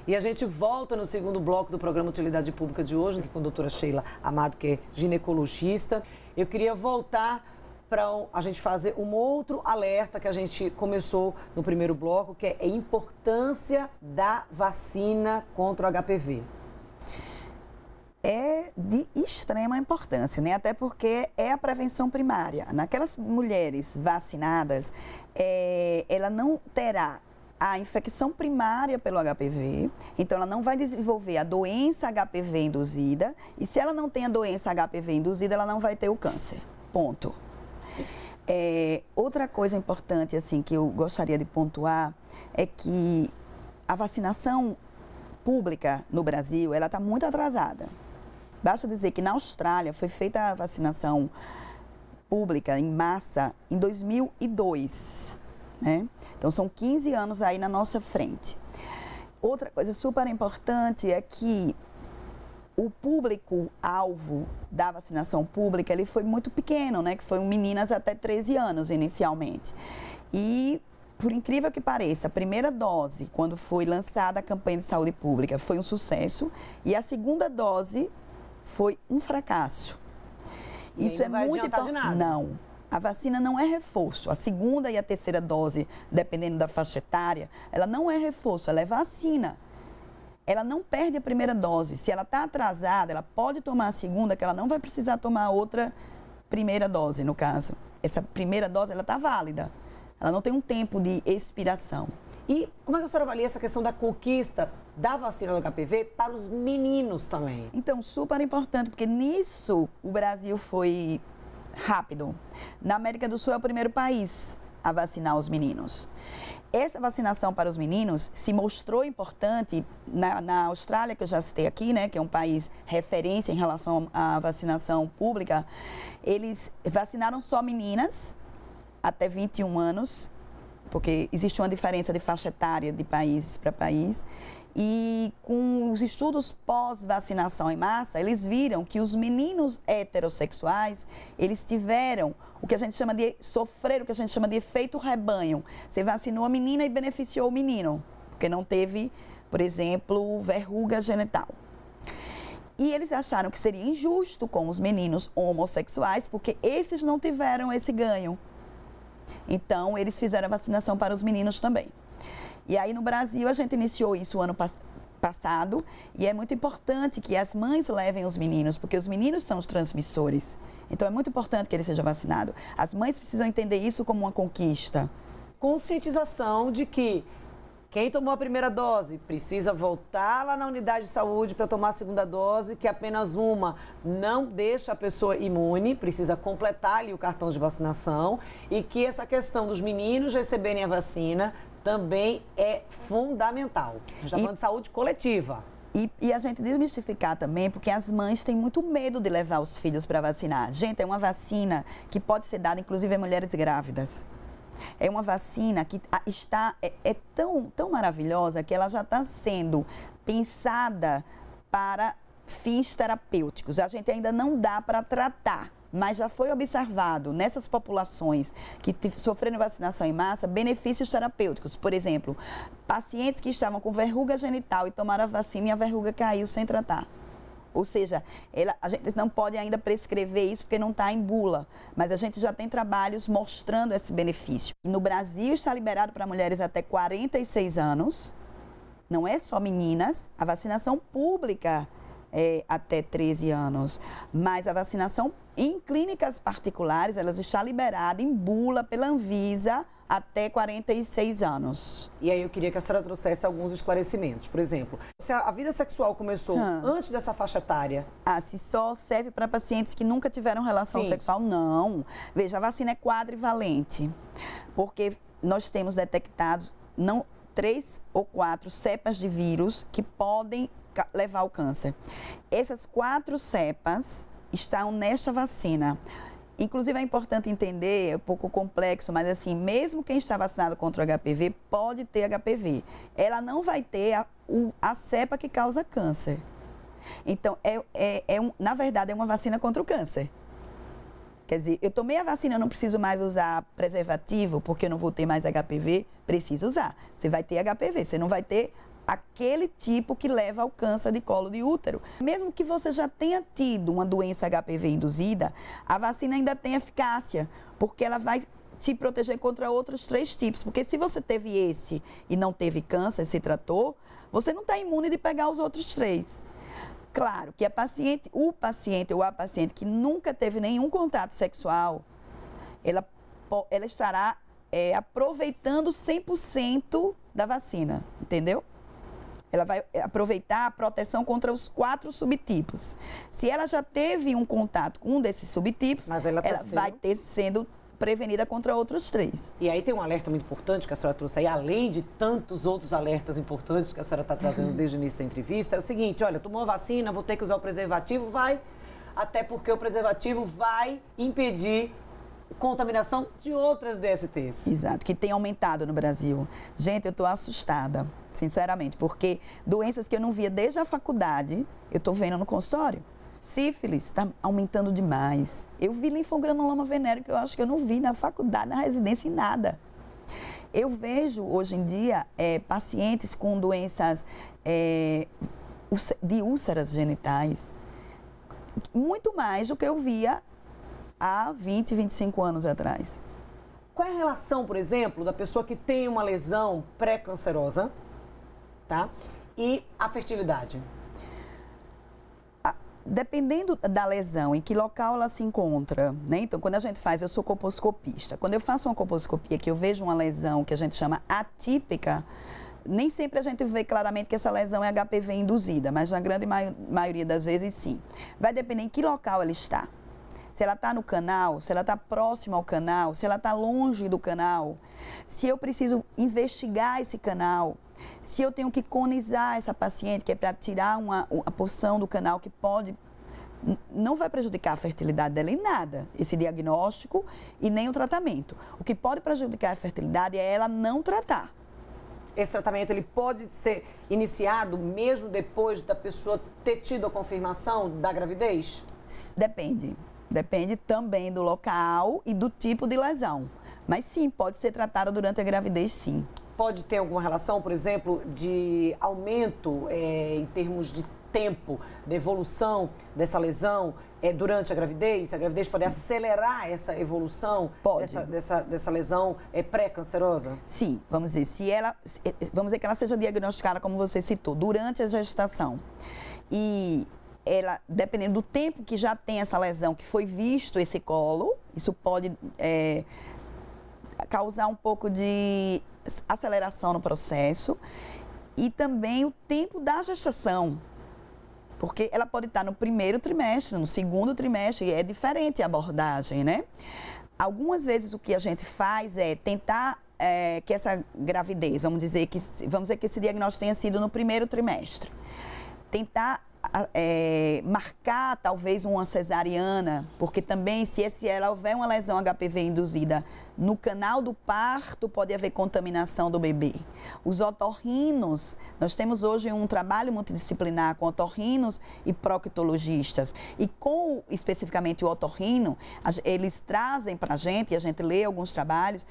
E a gente volta no segundo bloco do programa Utilidade Pública de hoje, aqui com a doutora Sheila Amado, que é ginecologista. Eu queria voltar para a gente fazer um outro alerta que a gente começou no primeiro bloco, que é a importância da vacina contra o HPV. É de extrema importância, né? Até porque é a prevenção primária. Naquelas mulheres vacinadas, ela não terá a infecção primária pelo HPV, então ela não vai desenvolver a doença HPV induzida, e se ela não tem a doença HPV induzida, ela não vai ter o câncer. Ponto. Outra coisa importante, assim, que eu gostaria de pontuar é que a vacinação pública no Brasil, ela está muito atrasada. Basta dizer que na Austrália foi feita a vacinação pública em massa em 2002, né? Então são 15 anos aí na nossa frente. Outra coisa super importante é que o público-alvo da vacinação pública, ele foi muito pequeno, né? Que foram meninas até 13 anos inicialmente. E, por incrível que pareça, a primeira dose, quando foi lançada a campanha de saúde pública, foi um sucesso. E a segunda dose foi um fracasso. E isso é muito importante. Não. A vacina não é reforço. A segunda e a terceira dose, dependendo da faixa etária, ela não é reforço, ela é vacina. Ela não perde a primeira dose. Se ela está atrasada, ela pode tomar a segunda, que ela não vai precisar tomar outra primeira dose, no caso. Essa primeira dose, ela está válida. Ela não tem um tempo de expiração. E como é que a senhora avalia essa questão da conquista da vacina do HPV para os meninos também? Então, super importante, porque nisso o Brasil foi rápido. Na América do Sul é o primeiro país a vacinar os meninos. Essa vacinação para os meninos se mostrou importante na Austrália, que eu já citei aqui, né, que é um país referência em relação à vacinação pública. Eles vacinaram só meninas até 21 anos, porque existe uma diferença de faixa etária de país para país. E com os estudos pós-vacinação em massa, eles viram que os meninos heterossexuais, eles tiveram o que a gente chama de sofrer, o que a gente chama de efeito rebanho. Você vacinou a menina e beneficiou o menino, porque não teve, por exemplo, verruga genital. E eles acharam que seria injusto com os meninos homossexuais, porque esses não tiveram esse ganho. Então, eles fizeram a vacinação para os meninos também. E aí, no Brasil, a gente iniciou isso ano passado, e é muito importante que as mães levem os meninos, porque os meninos são os transmissores. Então, é muito importante que eles sejam vacinados. As mães precisam entender isso como uma conquista. Conscientização de que quem tomou a primeira dose precisa voltar lá na unidade de saúde para tomar a segunda dose, que apenas uma não deixa a pessoa imune, precisa completar ali o cartão de vacinação, e que essa questão dos meninos receberem a vacina também é fundamental. A gente está falando de saúde coletiva. E a gente desmistificar também, porque as mães têm muito medo de levar os filhos para vacinar. Gente, é uma vacina que pode ser dada, inclusive, a mulheres grávidas. É uma vacina que é tão maravilhosa que ela já está sendo pensada para fins terapêuticos. A gente ainda não dá para tratar, mas já foi observado nessas populações que sofreram vacinação em massa benefícios terapêuticos. Por exemplo, pacientes que estavam com verruga genital e tomaram a vacina e a verruga caiu sem tratar. Ou seja, a gente não pode ainda prescrever isso porque não está em bula, mas a gente já tem trabalhos mostrando esse benefício. No Brasil está liberado para mulheres até 46 anos, não é só meninas, a vacinação pública é até 13 anos, mas a vacinação em clínicas particulares, ela está liberada em bula pela Anvisa até 46 anos. E aí eu queria que a senhora trouxesse alguns esclarecimentos. Por exemplo, se a vida sexual começou antes dessa faixa etária... Se só serve para pacientes que nunca tiveram relação sexual, não. Veja, a vacina é quadrivalente, porque nós temos detectados 3 ou 4 cepas de vírus que podem levar ao câncer. Essas 4 cepas estão nesta vacina. Inclusive, é importante entender, é um pouco complexo, mas assim, mesmo quem está vacinado contra o HPV pode ter HPV. Ela não vai ter a cepa que causa câncer. Então, na verdade, é uma vacina contra o câncer. Quer dizer, eu tomei a vacina, eu não preciso mais usar preservativo, porque eu não vou ter mais HPV, preciso usar. Você vai ter HPV, você não vai ter aquele tipo que leva ao câncer de colo de útero. Mesmo que você já tenha tido uma doença HPV induzida, a vacina ainda tem eficácia, porque ela vai te proteger contra outros 3 tipos. Porque se você teve esse e não teve câncer, se tratou, você não está imune de pegar os outros 3. Claro que o paciente ou a paciente que nunca teve nenhum contato sexual, ela estará aproveitando 100% da vacina, entendeu? Ela vai aproveitar a proteção contra os 4 subtipos. Se ela já teve um contato com um desses subtipos, ela vai ter sendo prevenida contra outros 3. E aí tem um alerta muito importante que a senhora trouxe aí, além de tantos outros alertas importantes que a senhora está trazendo desde o início da entrevista, é o seguinte, olha, tomou a vacina, vou ter que usar o preservativo, até porque o preservativo vai impedir contaminação de outras DSTs. Exato, que tem aumentado no Brasil. Gente, eu estou assustada, sinceramente, porque doenças que eu não via desde a faculdade, eu estou vendo no consultório. Sífilis está aumentando demais. Eu vi linfogranuloma venéreo que eu acho que eu não vi na faculdade, na residência, em nada. Eu vejo, hoje em dia, pacientes com doenças de úlceras genitais, muito mais do que eu via há 20, 25 anos atrás. Qual é a relação, por exemplo, da pessoa que tem uma lesão pré-cancerosa, tá? E a fertilidade? Dependendo da lesão, em que local ela se encontra, né? Então, quando a gente faz, eu sou colposcopista. Quando eu faço uma colposcopia, que eu vejo uma lesão que a gente chama atípica, nem sempre a gente vê claramente que essa lesão é HPV induzida, mas na grande maioria das vezes, sim. Vai depender em que local ela está. Se ela está no canal, se ela está próxima ao canal, se ela está longe do canal, se eu preciso investigar esse canal, se eu tenho que conizar essa paciente, que é para tirar uma porção do canal que não vai prejudicar a fertilidade dela em nada, esse diagnóstico e nem o tratamento. O que pode prejudicar a fertilidade é ela não tratar. Esse tratamento ele pode ser iniciado mesmo depois da pessoa ter tido a confirmação da gravidez? Depende. Depende também do local e do tipo de lesão. Mas sim, pode ser tratada durante a gravidez, sim. Pode ter alguma relação, por exemplo, de aumento em termos de tempo, de evolução dessa lesão durante a gravidez? A gravidez pode acelerar essa evolução dessa lesão pré-cancerosa? Sim, vamos dizer que ela seja diagnosticada, como você citou, durante a gestação. E ela, dependendo do tempo que já tem essa lesão, que foi visto esse colo, isso pode causar um pouco de aceleração no processo e também o tempo da gestação, porque ela pode estar no primeiro trimestre, no segundo trimestre, e é diferente a abordagem, né? Algumas vezes o que a gente faz é tentar que essa gravidez, vamos dizer que esse diagnóstico tenha sido no primeiro trimestre, tentar marcar talvez uma cesariana, porque também se ela houver uma lesão HPV induzida no canal do parto, pode haver contaminação do bebê. Os otorrinos, nós temos hoje um trabalho multidisciplinar com otorrinos e proctologistas. E com especificamente o otorrino, eles trazem para a gente, e a gente lê alguns trabalhos,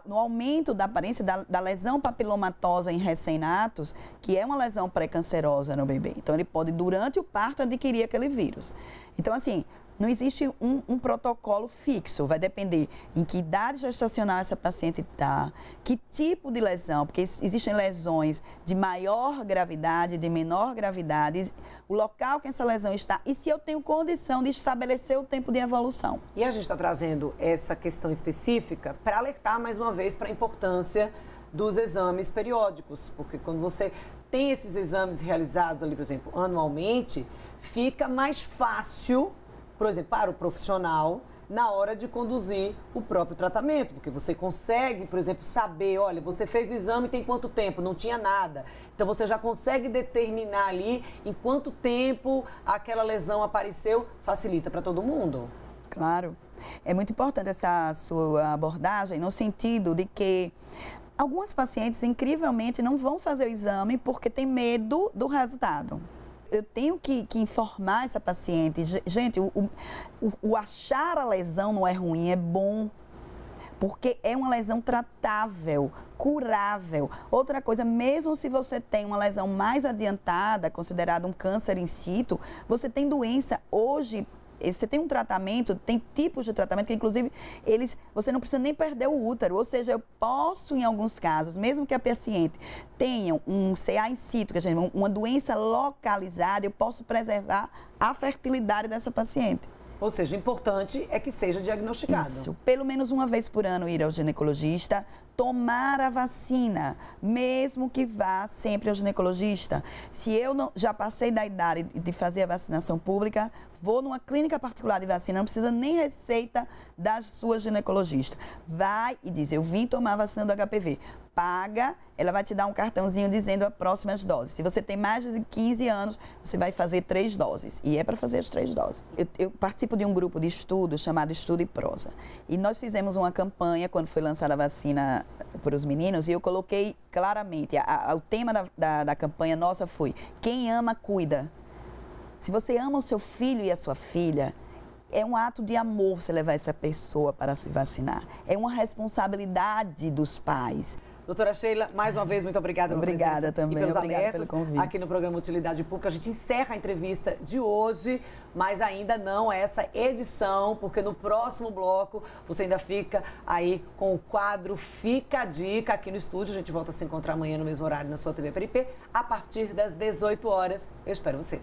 no aumento da aparência da lesão papilomatosa em recém-natos, que é uma lesão pré-cancerosa no bebê. Então, ele pode, durante o parto, adquirir aquele vírus. Então, assim, não existe um protocolo fixo, vai depender em que idade gestacional essa paciente está, que tipo de lesão, porque existem lesões de maior gravidade, de menor gravidade, o local que essa lesão está e se eu tenho condição de estabelecer o tempo de evolução. E a gente está trazendo essa questão específica para alertar mais uma vez para a importância dos exames periódicos, porque quando você tem esses exames realizados ali, por exemplo, anualmente, fica mais fácil, por exemplo, para o profissional, na hora de conduzir o próprio tratamento, porque você consegue, por exemplo, saber, olha, você fez o exame tem quanto tempo? Não tinha nada. Então, você já consegue determinar ali em quanto tempo aquela lesão apareceu, facilita para todo mundo. Claro. É muito importante essa sua abordagem, no sentido de que algumas pacientes, incrivelmente, não vão fazer o exame porque tem medo do resultado. Eu tenho que informar essa paciente. Gente, o achar a lesão não é ruim, é bom. porque é uma lesão tratável, curável. Outra coisa, mesmo se você tem uma lesão mais adiantada, considerada um câncer in situ, você tem doença hoje. Você tem um tratamento, tem tipos de tratamento que, inclusive, você não precisa nem perder o útero. Ou seja, eu posso, em alguns casos, mesmo que a paciente tenha um CA in situ, que a gente chama, uma doença localizada, eu posso preservar a fertilidade dessa paciente. Ou seja, o importante é que seja diagnosticado. Isso. Pelo menos uma vez por ano ir ao ginecologista, tomar a vacina, mesmo que vá sempre ao ginecologista. Se eu não, já passei da idade de fazer a vacinação pública, vou numa clínica particular de vacina, não precisa nem receita da sua ginecologista. Vai e diz, eu vim tomar a vacina do HPV. Paga, ela vai te dar um cartãozinho dizendo as próximas doses. Se você tem mais de 15 anos, você vai fazer 3 doses. E é para fazer as 3 doses. Eu participo de um grupo de estudo chamado Estudo e Prosa. E nós fizemos uma campanha quando foi lançada a vacina para os meninos e eu coloquei claramente, o tema da campanha nossa foi: quem ama, cuida. Se você ama o seu filho e a sua filha, é um ato de amor você levar essa pessoa para se vacinar. É uma responsabilidade dos pais. Doutora Sheila, mais uma vez, muito obrigada pela presença. Obrigada também, e pelos obrigada alertas pelo convite. aqui no programa Utilidade Pública. A gente encerra a entrevista de hoje, mas ainda não essa edição, porque no próximo bloco você ainda fica aí com o quadro Fica a Dica aqui no estúdio. A gente volta a se encontrar amanhã no mesmo horário na sua TV PRP, a partir das 18 horas. Eu espero você.